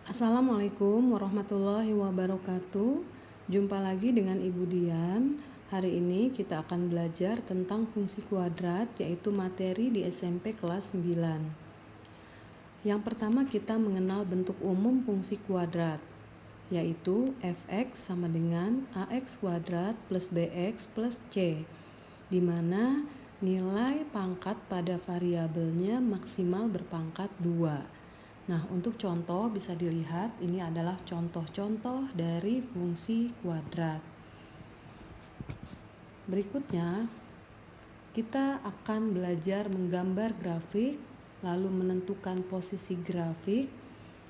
Assalamualaikum warahmatullahi wabarakatuh. Jumpa lagi dengan Ibu Dian. Hari ini kita akan belajar tentang fungsi kuadrat, yaitu materi di SMP kelas 9. Yang pertama kita mengenal bentuk umum fungsi kuadrat, yaitu fx sama dengan ax kuadrat plus bx plus c, di mana nilai pangkat pada variabelnya maksimal berpangkat 2. Nah, untuk contoh bisa dilihat ini adalah contoh-contoh dari fungsi kuadrat. Berikutnya, kita akan belajar menggambar grafik, lalu menentukan posisi grafik,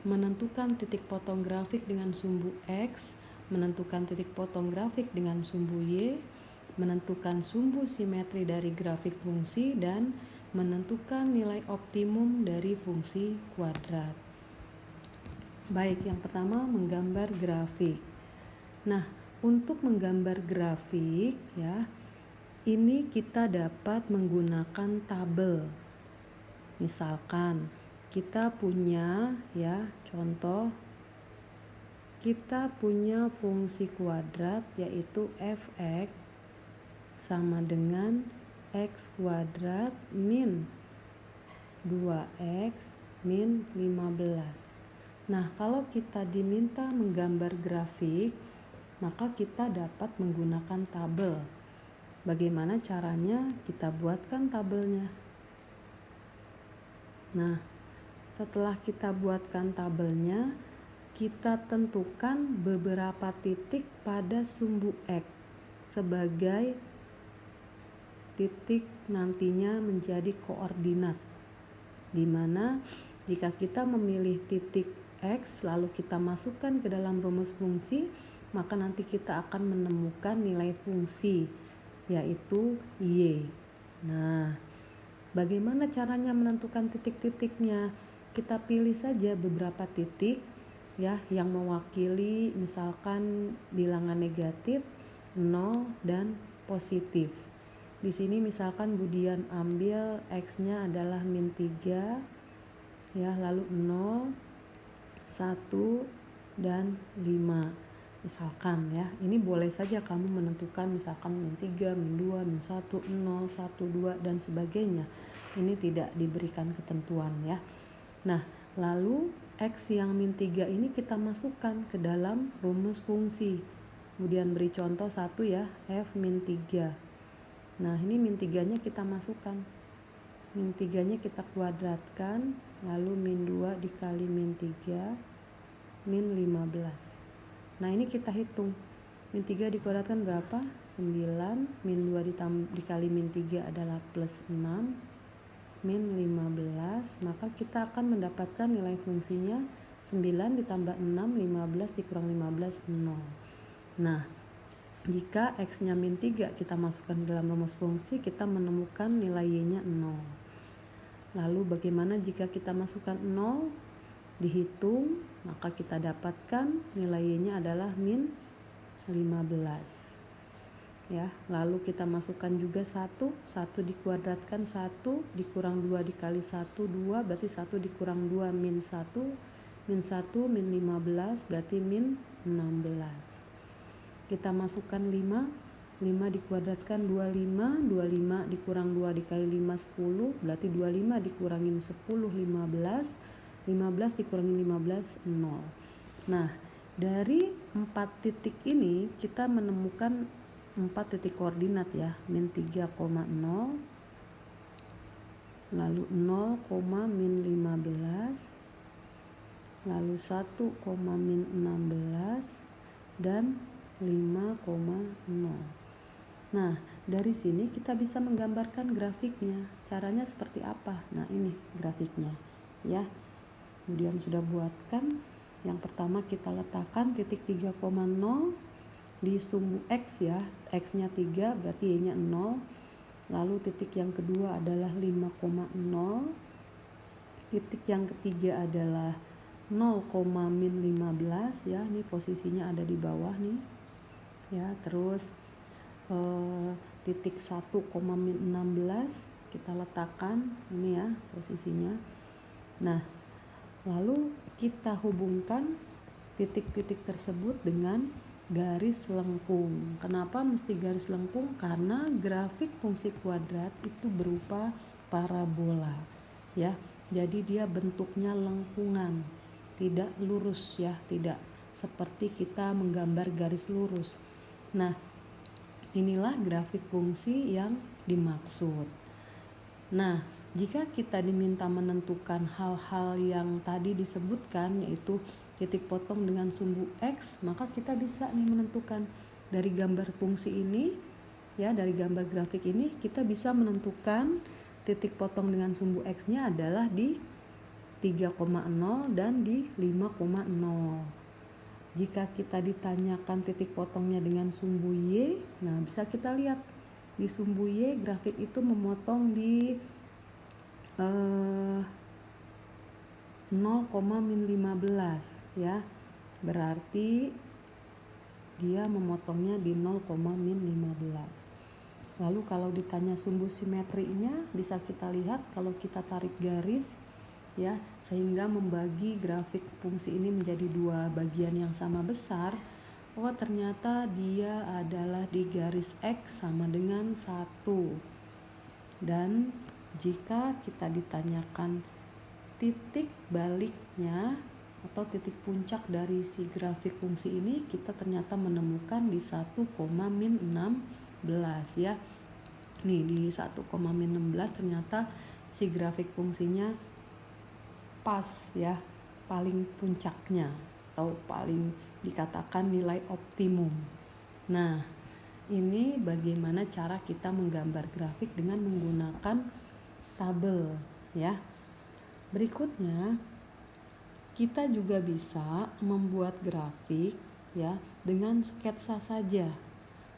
menentukan titik potong grafik dengan sumbu X, menentukan titik potong grafik dengan sumbu Y, menentukan sumbu simetri dari grafik fungsi, dan menentukan nilai optimum dari fungsi kuadrat. Baik, yang pertama menggambar grafik. Nah, untuk menggambar grafik ya, ini kita dapat menggunakan tabel. Misalkan kita punya contoh kita punya fungsi kuadrat yaitu fx sama dengan x kuadrat min 2x min 15. Nah, kalau kita diminta menggambar grafik, maka kita dapat menggunakan tabel. Bagaimana caranya? Kita buatkan tabelnya. Nah, setelah kita buatkan tabelnya, kita tentukan beberapa titik pada sumbu X sebagai titik nantinya menjadi koordinat, di mana jika kita memilih titik X lalu kita masukkan ke dalam rumus fungsi, maka nanti kita akan menemukan nilai fungsi yaitu Y. Nah, bagaimana caranya menentukan titik-titiknya? Kita pilih saja beberapa titik yang mewakili misalkan bilangan negatif, 0 dan positif. Di sini misalkan Budian ambil X-nya adalah min 3 lalu 0, 1 dan 5. Misalkan ini boleh saja kamu menentukan misalkan min 3, min 2, min 1, 0, 1, 2 dan sebagainya. Ini tidak diberikan ketentuan ya. Nah, lalu X yang min 3 ini kita masukkan ke dalam rumus fungsi. Kemudian beri contoh 1 F min 3. Nah, ini min 3-nya kita masukkan. Min 3-nya kita kuadratkan, lalu min 2 dikali min 3, min 15. Nah, ini kita hitung. Min 3 dikuadratkan berapa? 9. Min 2 dikali min 3 adalah plus 6. Min 15. Maka kita akan mendapatkan nilai fungsinya 9 ditambah 6, 15 dikurang 15, 0. Nah, jika X-nya min 3 kita masukkan dalam rumus fungsi, kita menemukan nilai Y-nya 0. Lalu bagaimana jika kita masukkan 0? Dihitung, maka kita dapatkan nilai Y-nya adalah min 15. Lalu kita masukkan juga 1 dikuadratkan 1 dikurang 2 dikali 1, 2 berarti 1 dikurang 2 min 1, min 1 min 15 berarti min 16. Kita masukkan 5 dikuadratkan 25, 25 dikurang 2 dikali 5, 10 berarti 25 dikurangin 10, 15, 15 dikurangi 15, 0. Nah, dari 4 titik ini kita menemukan 4 titik koordinat min 3, 0, lalu 0, min 15, lalu 1, min 16, dan 5,0. Nah, dari sini kita bisa menggambarkan grafiknya. Caranya seperti apa? Nah, ini grafiknya Kemudian sudah buatkan. Yang pertama kita letakkan titik 3,0 di sumbu X X-nya 3 berarti Y-nya 0. Lalu titik yang kedua adalah 5,0. Titik yang ketiga adalah 0, min 15 ini posisinya ada di bawah nih terus titik 1, min 16 kita letakkan ini posisinya. Nah, lalu kita hubungkan titik-titik tersebut dengan garis lengkung. Kenapa mesti garis lengkung? Karena grafik fungsi kuadrat itu berupa parabola, ya. Jadi dia bentuknya lengkungan, tidak lurus, ya, tidak seperti kita menggambar garis lurus. Nah, inilah grafik fungsi yang dimaksud. Nah, jika kita diminta menentukan hal-hal yang tadi disebutkan, yaitu titik potong dengan sumbu X, maka kita bisa nih menentukan dari gambar fungsi ini, ya, dari gambar grafik ini kita bisa menentukan titik potong dengan sumbu X-nya adalah di 3,0 dan di 5,0. Jika kita ditanyakan titik potongnya dengan sumbu Y, nah bisa kita lihat di sumbu Y grafik itu memotong di 0,-15, ya. Berarti dia memotongnya di 0,-15. Lalu kalau ditanya sumbu simetrinya, bisa kita lihat kalau kita tarik garis, ya, sehingga membagi grafik fungsi ini menjadi dua bagian yang sama besar. Oh, ternyata dia adalah di garis X sama dengan 1. Dan jika kita ditanyakan titik baliknya atau titik puncak dari si grafik fungsi ini, kita ternyata menemukan di 1,-16, ya. Nih di 1,-16 ternyata si grafik fungsinya pas, ya, paling puncaknya atau paling dikatakan nilai optimum. Nah, ini bagaimana cara kita menggambar grafik dengan menggunakan tabel, ya. Berikutnya, kita juga bisa membuat grafik, ya, dengan sketsa saja.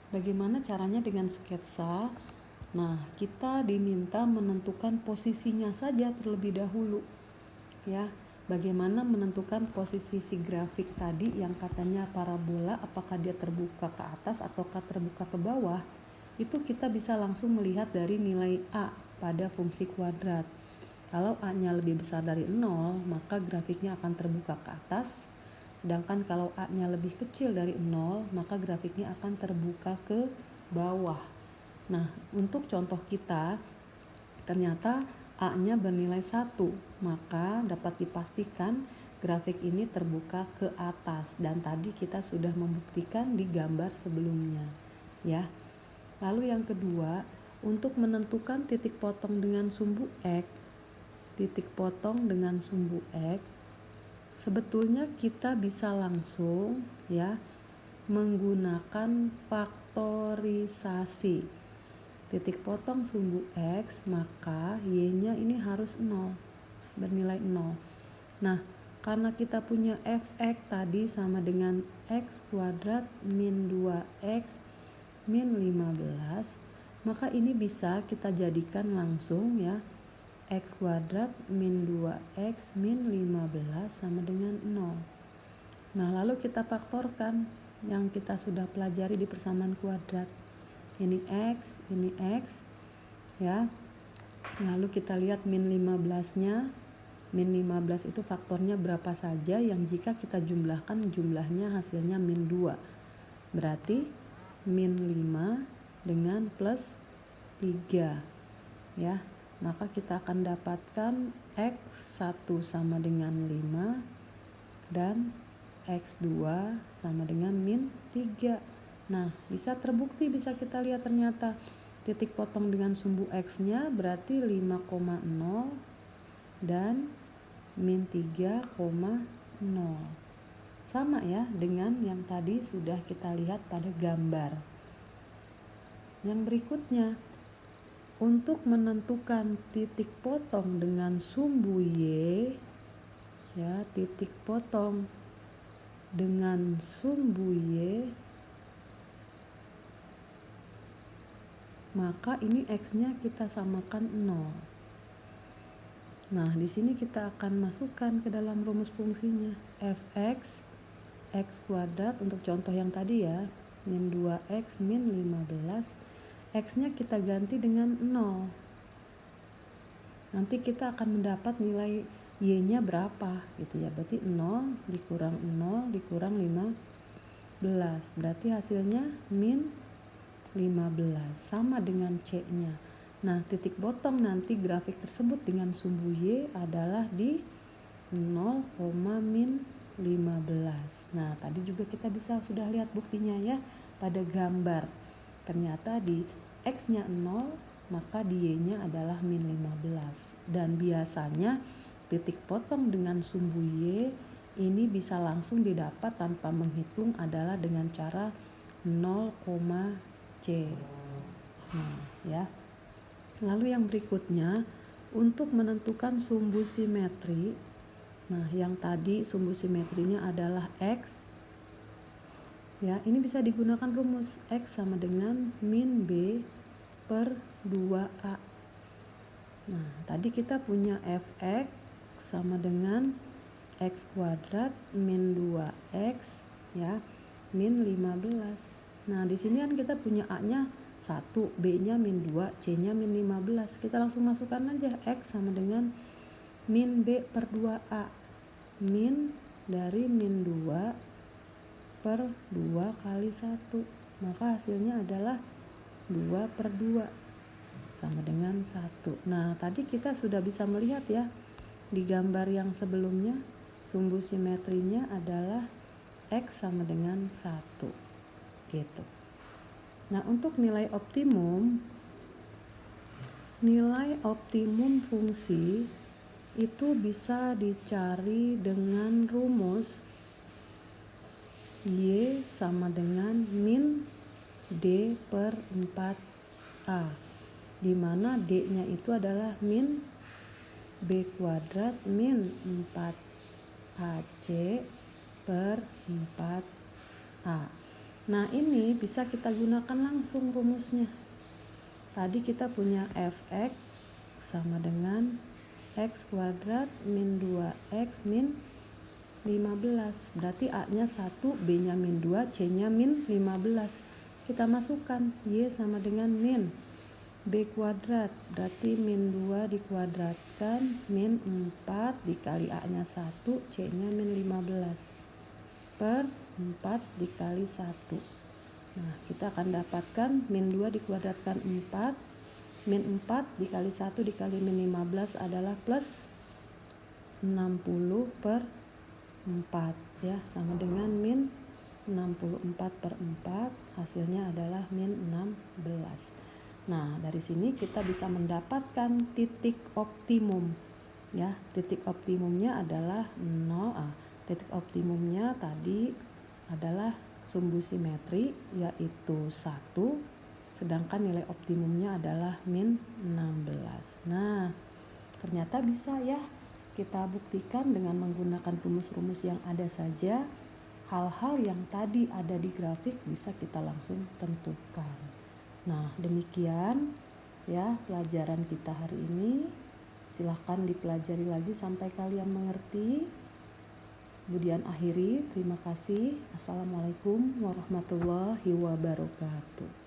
Bagaimana caranya dengan sketsa? Nah, kita diminta menentukan posisinya saja terlebih dahulu, ya. Bagaimana menentukan posisi si grafik tadi yang katanya parabola, apakah dia terbuka ke atas ataukah terbuka ke bawah? Itu kita bisa langsung melihat dari nilai A pada fungsi kuadrat. Kalau A-nya lebih besar dari 0, maka grafiknya akan terbuka ke atas. Sedangkan kalau A-nya lebih kecil dari 0, maka grafiknya akan terbuka ke bawah. Nah, untuk contoh kita, ternyata A-nya bernilai 1, maka dapat dipastikan grafik ini terbuka ke atas. Dan tadi kita sudah membuktikan di gambar sebelumnya, ya. Lalu yang kedua, untuk menentukan titik potong dengan sumbu X, titik potong dengan sumbu X, sebetulnya kita bisa langsung, ya, menggunakan faktorisasi titik potong sumbu X, maka Y-nya ini harus 0, bernilai 0. Nah, karena kita punya fx tadi sama dengan x kuadrat min 2x min 15, maka ini bisa kita jadikan langsung, ya, x kuadrat min 2x min 15 sama dengan 0. Nah, lalu kita faktorkan yang kita sudah pelajari di persamaan kuadrat. Ini x, ya. Lalu kita lihat min 15-nya. Min 15 itu faktornya berapa saja yang jika kita jumlahkan jumlahnya hasilnya min 2. Berarti min 5 dengan plus 3, ya. Maka kita akan dapatkan x1 sama dengan 5 dan x2 sama dengan min 3. Nah, bisa terbukti, bisa kita lihat ternyata titik potong dengan sumbu X-nya berarti 5,0 dan min 3,0. Sama, ya, dengan yang tadi sudah kita lihat pada gambar. Yang berikutnya, untuk menentukan titik potong dengan sumbu Y, ya, titik potong dengan sumbu Y, maka ini X-nya kita samakan 0. Nah, di sini kita akan masukkan ke dalam rumus fungsinya. Fx x kuadrat untuk contoh yang tadi, ya, min 2x min 15. X-nya kita ganti dengan 0. Nanti kita akan mendapat nilai Y-nya berapa gitu ya. Berarti 0 dikurang 0 dikurang 15. Berarti hasilnya min 15 sama dengan C-nya. Nah, titik bottom nanti grafik tersebut dengan sumbu Y adalah di 0, min 15. Nah, tadi juga kita sudah lihat buktinya ya pada gambar. Ternyata di X-nya 0, maka di Y-nya adalah min 15. Dan biasanya titik potong dengan sumbu Y ini bisa langsung didapat tanpa menghitung adalah dengan cara 0, C. Nah, ya. Lalu yang berikutnya untuk menentukan sumbu simetri. Nah, yang tadi sumbu simetrinya adalah X. Ya, ini bisa digunakan rumus X sama dengan min B per 2A. Nah, tadi kita punya Fx sama dengan X kuadrat min 2X ya, min 15. Nah, di sini kan kita punya A-nya 1, B-nya min 2, C-nya min 15. Kita langsung masukkan aja X sama dengan min B per 2A. Min dari min 2 per 2 kali 1. Maka hasilnya adalah 2 per 2 sama dengan 1. Nah, tadi kita sudah bisa melihat ya di gambar yang sebelumnya sumbu simetrinya adalah X sama dengan 1 gitu. Nah, untuk nilai optimum fungsi itu bisa dicari dengan rumus Y sama dengan min D per 4A, di mana D-nya itu adalah min B kuadrat min 4AC per 4A. Nah, ini bisa kita gunakan langsung rumusnya. Tadi kita punya Fx sama dengan X kuadrat min 2X min 15. Berarti A-nya 1, B-nya min 2, C-nya min 15. Kita masukkan Y sama dengan min B kuadrat, berarti min 2 dikuadratkan min 4 dikali A-nya 1, C-nya min 15 per 4 dikali 1. Nah, kita akan dapatkan min 2 dikuadratkan 4, min 4 dikali 1 dikali min 15 adalah plus 60 per 4 ya, sama dengan min 64 per 4, hasilnya adalah min 16. Nah, dari sini kita bisa mendapatkan titik optimum ya. Titik optimumnya adalah 0. Titik optimumnya tadi adalah sumbu simetri yaitu 1, sedangkan nilai optimumnya adalah min 16. Nah, ternyata bisa ya kita buktikan dengan menggunakan rumus-rumus yang ada saja. Hal-hal yang tadi ada di grafik bisa kita langsung tentukan. Nah, demikian ya pelajaran kita hari ini. Silahkan dipelajari lagi sampai kalian mengerti. Kemudian akhiri, terima kasih. Assalamualaikum warahmatullahi wabarakatuh.